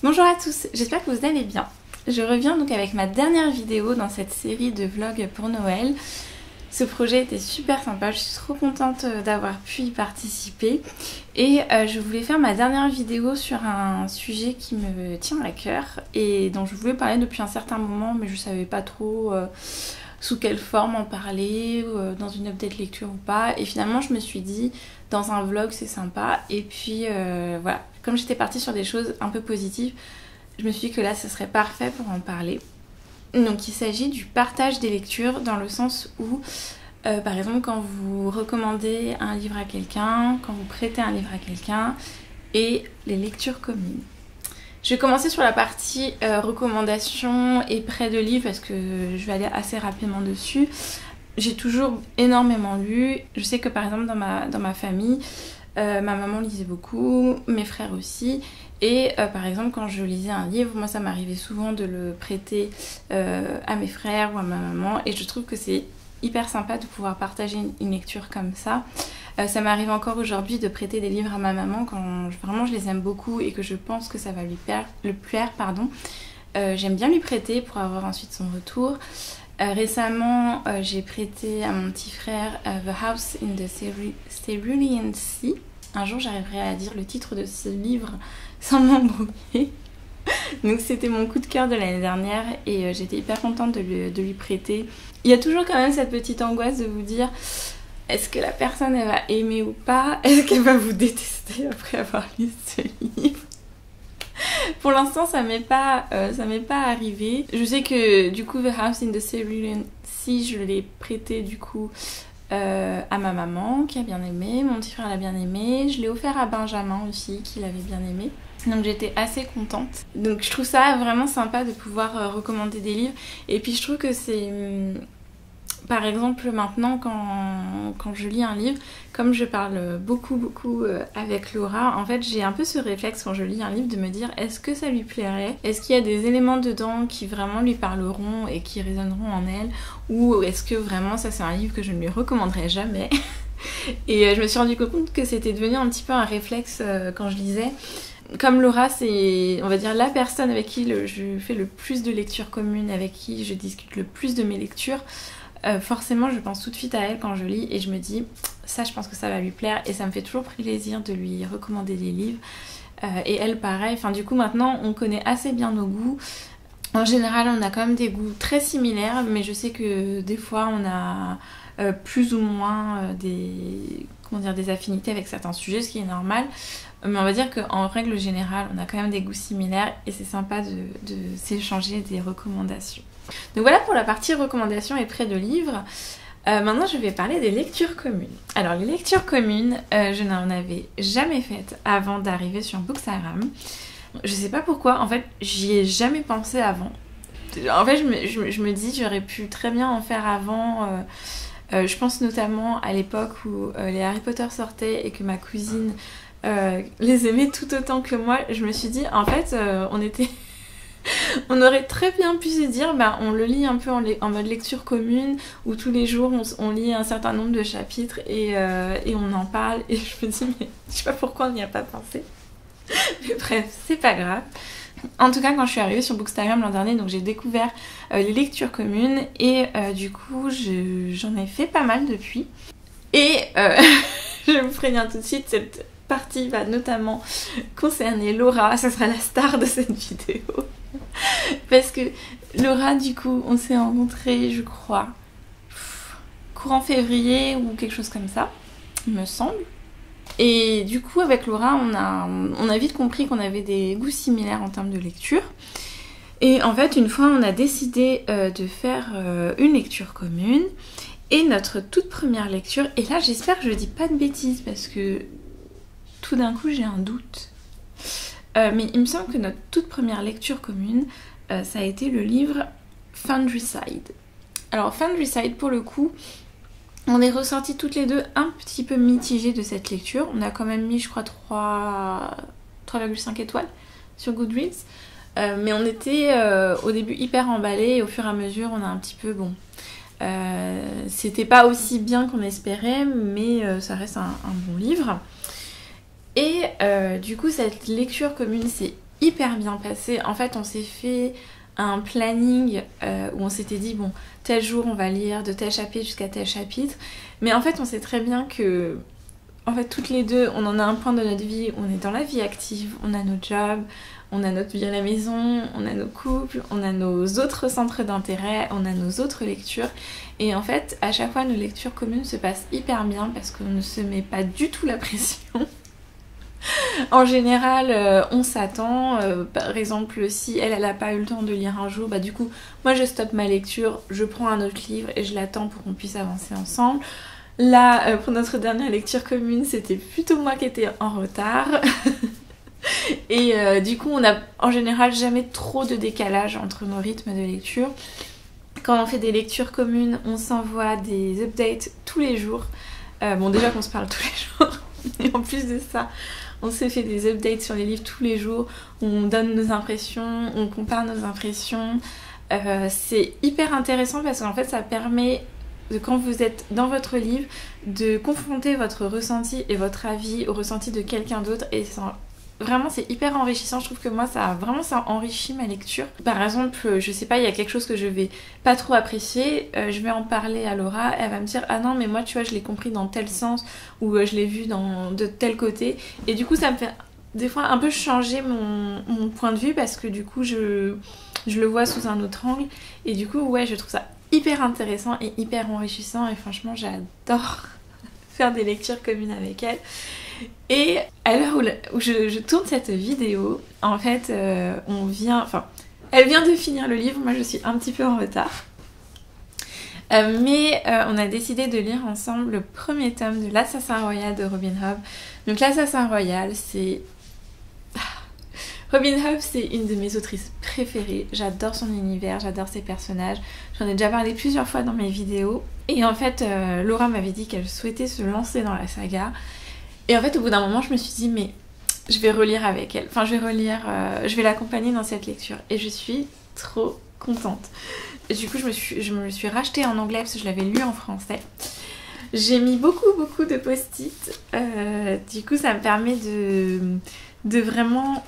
Bonjour à tous, j'espère que vous allez bien. Je reviens donc avec ma dernière vidéo dans cette série de vlogs pour Noël. Ce projet était super sympa, je suis trop contente d'avoir pu y participer. Et je voulais faire ma dernière vidéo sur un sujet qui me tient à cœur et dont je voulais parler depuis un certain moment, mais je savais pas trop sous quelle forme en parler, dans une update lecture ou pas. Et finalement je me suis dit, dans un vlog c'est sympa. Et puis voilà, comme j'étais partie sur des choses un peu positives, je me suis dit que là ce serait parfait pour en parler. Donc il s'agit du partage des lectures dans le sens où, par exemple, quand vous recommandez un livre à quelqu'un, quand vous prêtez un livre à quelqu'un, et les lectures communes. Je vais commencer sur la partie recommandations et prêt de livres parce que je vais aller assez rapidement dessus. J'ai toujours énormément lu. Je sais que par exemple dans ma famille, ma maman lisait beaucoup, mes frères aussi. Et par exemple quand je lisais un livre, moi ça m'arrivait souvent de le prêter à mes frères ou à ma maman. Et je trouve que c'est hyper sympa de pouvoir partager une lecture comme ça. Ça m'arrive encore aujourd'hui de prêter des livres à ma maman quand vraiment je les aime beaucoup et que je pense que ça va lui plaire. J'aime bien lui prêter pour avoir ensuite son retour. Récemment, j'ai prêté à mon petit frère The House in the Cerulean Sea. Un jour, j'arriverai à dire le titre de ce livre sans m'embrouiller. Donc c'était mon coup de cœur de l'année dernière et j'étais hyper contente de lui prêter. Il y a toujours quand même cette petite angoisse de vous dire, est-ce que la personne elle va aimer ou pas? Est-ce qu'elle va vous détester après avoir lu ce livre? Pour l'instant ça m'est pas arrivé. Je sais que du coup The House in the Cerulean Sea, je l'ai prêté du coup à ma maman qui a bien aimé, mon petit frère l'a bien aimé, je l'ai offert à Benjamin aussi qui l'avait bien aimé. Donc j'étais assez contente. Donc je trouve ça vraiment sympa de pouvoir recommander des livres. Et puis je trouve que c'est... Par exemple maintenant quand je lis un livre, comme je parle beaucoup avec Laura, en fait j'ai un peu ce réflexe quand je lis un livre de me dire est-ce que ça lui plairait? Est-ce qu'il y a des éléments dedans qui vraiment lui parleront et qui résonneront en elle? Ou est-ce que vraiment ça c'est un livre que je ne lui recommanderai jamais? Et je me suis rendu compte que c'était devenu un petit peu un réflexe quand je lisais. Comme Laura, c'est, on va dire, la personne avec qui je fais le plus de lectures communes, avec qui je discute le plus de mes lectures, forcément je pense tout de suite à elle quand je lis et je me dis ça je pense que ça va lui plaire et ça me fait toujours plaisir de lui recommander des livres et elle pareil, enfin du coup maintenant on connaît assez bien nos goûts. En général on a quand même des goûts très similaires mais je sais que des fois on a plus ou moins des affinités avec certains sujets, ce qui est normal. Mais on va dire qu'en règle générale, on a quand même des goûts similaires et c'est sympa de s'échanger des recommandations. Donc voilà pour la partie recommandations et prêt de livres. Maintenant, je vais parler des lectures communes. Alors, les lectures communes, je n'en avais jamais faites avant d'arriver sur Bookstagram. Je sais pas pourquoi, en fait, j'y ai jamais pensé avant. En fait, je me dis, j'aurais pu très bien en faire avant... je pense notamment à l'époque où les Harry Potter sortaient et que ma cousine les aimait tout autant que moi. Je me suis dit, en fait, on aurait très bien pu se dire, bah, on le lit un peu en mode lecture commune, où tous les jours on lit un certain nombre de chapitres et on en parle. Et je me dis, mais je sais pas pourquoi on n'y a pas pensé. Mais bref, c'est pas grave. En tout cas, quand je suis arrivée sur Bookstagram l'an dernier, donc j'ai découvert les lectures communes et du coup, j'en ai fait pas mal depuis. Et je vous préviens tout de suite, cette partie va notamment concerner Laura, ça sera la star de cette vidéo. Parce que Laura, du coup, on s'est rencontrés, je crois, courant février ou quelque chose comme ça, il me semble. Et du coup avec Laura on a vite compris qu'on avait des goûts similaires en termes de lecture. Et en fait une fois on a décidé de faire une lecture commune. Et notre toute première lecture, et là j'espère que je dis pas de bêtises parce que tout d'un coup j'ai un doute. Mais il me semble que notre toute première lecture commune ça a été le livre Foundryside. Alors Foundryside pour le coup, on est ressorties toutes les deux un petit peu mitigées de cette lecture. On a quand même mis, je crois, 3,5 étoiles sur Goodreads. Mais on était au début hyper emballés et au fur et à mesure, on a un petit peu... Bon, c'était pas aussi bien qu'on espérait, mais ça reste un bon livre. Et du coup, cette lecture commune s'est hyper bien passé. En fait, on s'est fait un planning où on s'était dit bon, tel jour on va lire de tel chapitre jusqu'à tel chapitre. Mais en fait, on sait très bien que en fait, toutes les deux, on en a un point de notre vie, on est dans la vie active, on a nos jobs, on a notre vie à la maison, on a nos couples, on a nos autres centres d'intérêt, on a nos autres lectures. Et en fait, à chaque fois, nos lectures communes se passent hyper bien parce qu'on ne se met pas du tout la pression. En général, on s'attend. Par exemple, si elle n'a pas eu le temps de lire un jour, bah du coup, moi je stoppe ma lecture, je prends un autre livre et je l'attends pour qu'on puisse avancer ensemble. Là, pour notre dernière lecture commune, c'était plutôt moi qui étais en retard. Et du coup, on n'a en général jamais trop de décalage entre nos rythmes de lecture. Quand on fait des lectures communes, on s'envoie des updates tous les jours. Bon, déjà qu'on se parle tous les jours. Et en plus de ça, on se fait des updates sur les livres tous les jours. On donne nos impressions, on compare nos impressions. C'est hyper intéressant parce qu'en fait, ça permet, quand vous êtes dans votre livre, de confronter votre ressenti et votre avis au ressenti de quelqu'un d'autre. Et ça, vraiment, c'est hyper enrichissant. Je trouve que moi, ça enrichit ma lecture. Par exemple, je sais pas, il y a quelque chose que je vais pas trop apprécier, je vais en parler à Laura, elle va me dire ah non mais moi tu vois je l'ai compris dans tel sens ou je l'ai vu de tel côté. Et du coup ça me fait des fois un peu changer mon point de vue parce que du coup je le vois sous un autre angle. Et du coup ouais, je trouve ça hyper intéressant et hyper enrichissant et franchement j'adore faire des lectures communes avec elle. Et à l'heure où je tourne cette vidéo, en fait, elle vient de finir le livre, moi je suis un petit peu en retard. Mais on a décidé de lire ensemble le premier tome de L'Assassin Royal de Robin Hobb. Donc L'Assassin Royal, c'est... Robin Hobb, c'est une de mes autrices préférées. J'adore son univers, j'adore ses personnages. J'en ai déjà parlé plusieurs fois dans mes vidéos. Et en fait, Laura m'avait dit qu'elle souhaitait se lancer dans la saga. Et en fait, au bout d'un moment, je me suis dit, mais je vais relire avec elle. Enfin, je vais l'accompagner dans cette lecture. Et je suis trop contente. Et du coup, je me le suis racheté en anglais parce que je l'avais lu en français. J'ai mis beaucoup de post-it. Du coup, ça me permet de vraiment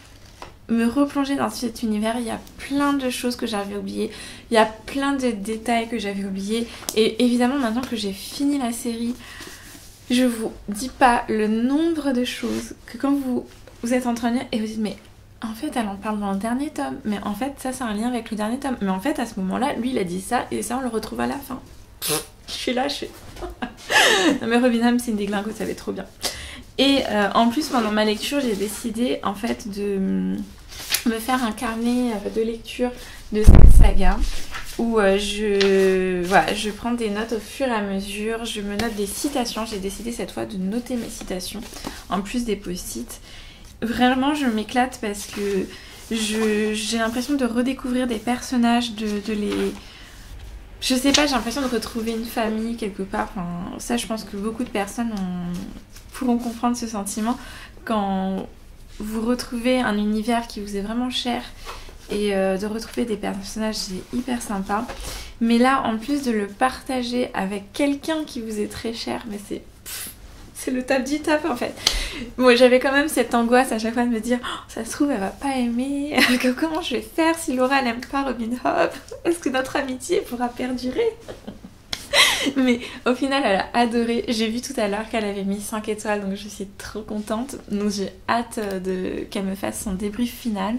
me replonger dans cet univers. Il y a plein de choses que j'avais oubliées. Il y a plein de détails que j'avais oubliés. Et évidemment, maintenant que j'ai fini la série... Je vous dis pas le nombre de choses que quand vous êtes en train de lire et vous dites mais en fait elle en parle dans le dernier tome, mais en fait ça c'est un lien avec le dernier tome, mais en fait à ce moment-là lui il a dit ça et ça on le retrouve à la fin. Je suis là, non mais Robin Hobb c'est une déglingo, ça va trop bien. Et en plus pendant ma lecture j'ai décidé en fait de me faire un carnet de lecture de cette saga où je prends des notes au fur et à mesure, je me note des citations. J'ai décidé cette fois de noter mes citations en plus des post-it. Vraiment je m'éclate parce que j'ai l'impression de redécouvrir des personnages, je sais pas, j'ai l'impression de retrouver une famille quelque part. Enfin, ça je pense que beaucoup de personnes pourront comprendre ce sentiment quand vous retrouvez un univers qui vous est vraiment cher. Et de retrouver des personnages, c'est hyper sympa. Mais là, en plus de le partager avec quelqu'un qui vous est très cher, mais c'est le top du top en fait. Bon, j'avais quand même cette angoisse à chaque fois de me dire oh, ça se trouve, elle va pas aimer. Comment je vais faire si Laura n'aime pas Robin Hobb? Est-ce que notre amitié pourra perdurer? Mais au final, elle a adoré. J'ai vu tout à l'heure qu'elle avait mis 5 étoiles, donc je suis trop contente. Donc j'ai hâte qu'elle me fasse son débrief final.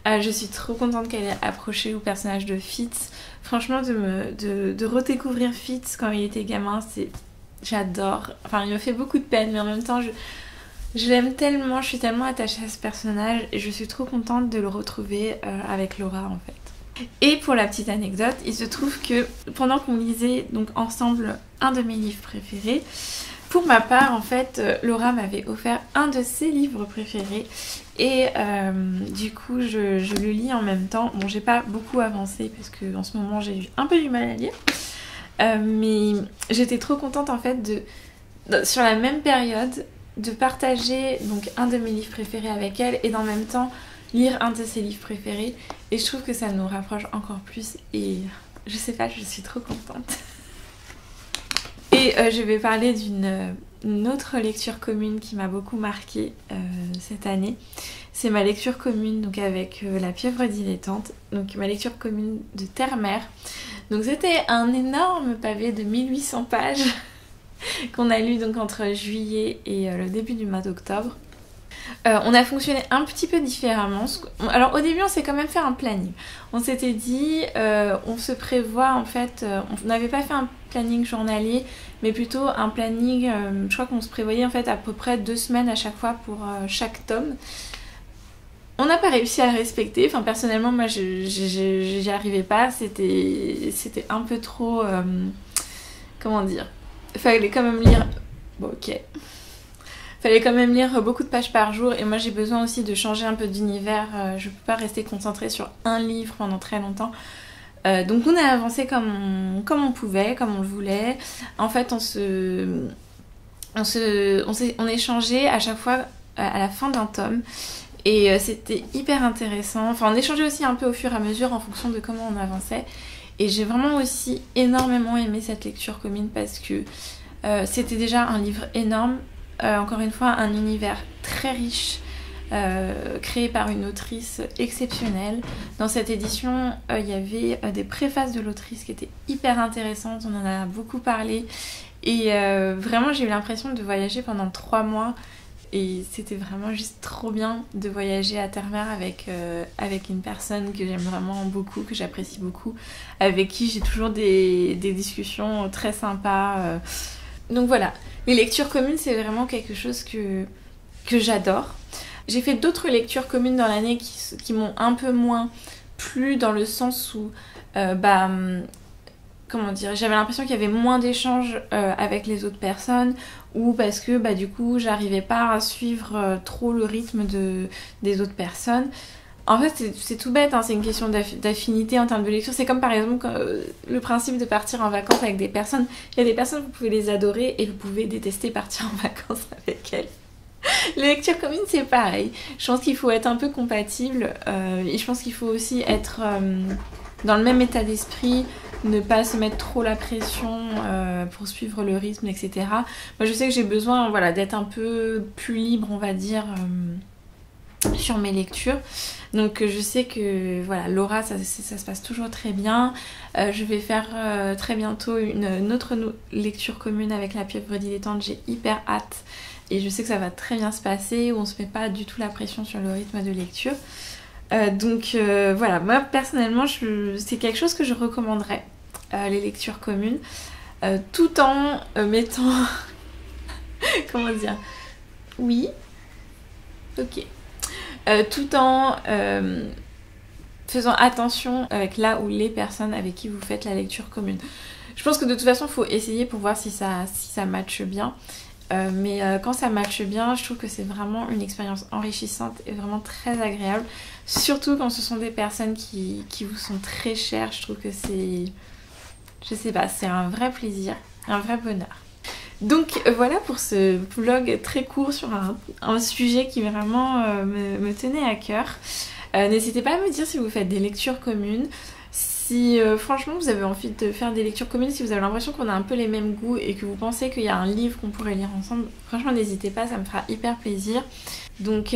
Je suis trop contente qu'elle ait approché au personnage de Fitz. Franchement, de redécouvrir Fitz quand il était gamin, j'adore. Enfin, il me fait beaucoup de peine, mais en même temps, je l'aime tellement, je suis tellement attachée à ce personnage et je suis trop contente de le retrouver avec Laura en fait. Et pour la petite anecdote, il se trouve que pendant qu'on lisait donc ensemble un de mes livres préférés, pour ma part en fait, Laura m'avait offert un de ses livres préférés. Et du coup je le lis en même temps. Bon, j'ai pas beaucoup avancé parce que en ce moment j'ai eu un peu du mal à lire, mais j'étais trop contente en fait sur la même période de partager donc un de mes livres préférés avec elle et en même temps lire un de ses livres préférés. Et je trouve que ça nous rapproche encore plus et je sais pas, je suis trop contente. Et je vais parler d'une autre lecture commune qui m'a beaucoup marquée cette année. C'est ma lecture commune donc avec La Pieuvre Dilettante, donc ma lecture commune de Terre-Mer. Donc c'était un énorme pavé de 1800 pages qu'on a lu donc entre juillet et le début du mois d'octobre. On a fonctionné un petit peu différemment. Alors au début on s'est quand même fait un planning. On s'était dit, on se prévoit en fait, on n'avait pas fait un planning journalier, mais plutôt un planning, je crois qu'on se prévoyait en fait à peu près 2 semaines à chaque fois pour chaque tome. On n'a pas réussi à le respecter, enfin personnellement moi j'y arrivais pas, c'était un peu trop, comment dire, fallait quand même lire, bon ok. Fallait quand même lire beaucoup de pages par jour et moi j'ai besoin aussi de changer un peu d'univers, je peux pas rester concentrée sur un livre pendant très longtemps. Donc on a avancé comme on pouvait, comme on le voulait. En fait on échangeait à chaque fois à la fin d'un tome et c'était hyper intéressant. Enfin on échangeait aussi un peu au fur et à mesure en fonction de comment on avançait. Et j'ai vraiment aussi énormément aimé cette lecture commune parce que c'était déjà un livre énorme. Encore une fois, un univers très riche, créé par une autrice exceptionnelle. Dans cette édition, il y avait des préfaces de l'autrice qui étaient hyper intéressantes, on en a beaucoup parlé. Et vraiment, j'ai eu l'impression de voyager pendant 3 mois. Et c'était vraiment juste trop bien de voyager à Terre-Mer avec une personne que j'aime vraiment beaucoup, que j'apprécie beaucoup, avec qui j'ai toujours des discussions très sympas. Donc voilà, les lectures communes c'est vraiment quelque chose que j'adore. J'ai fait d'autres lectures communes dans l'année qui m'ont un peu moins plu dans le sens où comment dire, j'avais l'impression qu'il y avait moins d'échanges avec les autres personnes ou parce que du coup j'arrivais pas à suivre trop le rythme des autres personnes. En fait, c'est tout bête, hein, c'est une question d'affinité en termes de lecture. C'est comme par exemple le principe de partir en vacances avec des personnes. Il y a des personnes, vous pouvez les adorer et vous pouvez détester partir en vacances avec elles. Les lectures communes, c'est pareil. Je pense qu'il faut être un peu compatible et je pense qu'il faut aussi être dans le même état d'esprit, ne pas se mettre trop la pression pour suivre le rythme, etc. Moi, je sais que j'ai besoin d'être un peu plus libre, on va dire, sur mes lectures. Donc je sais que voilà, Laura ça se passe toujours très bien. Je vais faire très bientôt une autre lecture commune avec La Pieuvre Dilettante, j'ai hyper hâte et je sais que ça va très bien se passer, où on se met pas du tout la pression sur le rythme de lecture. Donc voilà, moi personnellement c'est quelque chose que je recommanderais, les lectures communes, tout en mettant comment dire, oui, ok. Tout en faisant attention avec là ou les personnes avec qui vous faites la lecture commune. Je pense que de toute façon il faut essayer pour voir si ça matche bien. Mais quand ça matche bien, je trouve que c'est vraiment une expérience enrichissante et vraiment très agréable. Surtout quand ce sont des personnes qui vous sont très chères, je trouve que c'est... Je sais pas, c'est un vrai plaisir, un vrai bonheur. Donc voilà pour ce vlog très court sur un sujet qui vraiment me tenait à cœur. N'hésitez pas à me dire si vous faites des lectures communes, si franchement vous avez envie de faire des lectures communes, si vous avez l'impression qu'on a un peu les mêmes goûts et que vous pensez qu'il y a un livre qu'on pourrait lire ensemble, franchement n'hésitez pas, ça me fera hyper plaisir. Donc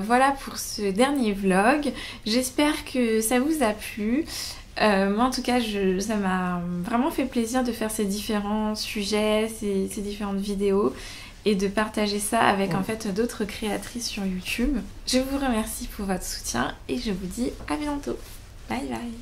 voilà pour ce dernier vlog, j'espère que ça vous a plu. Moi en tout cas ça m'a vraiment fait plaisir de faire ces différents sujets, ces différentes vidéos et de partager ça avec en fait d'autres créatrices sur YouTube. Je vous remercie pour votre soutien et je vous dis à bientôt. Bye bye.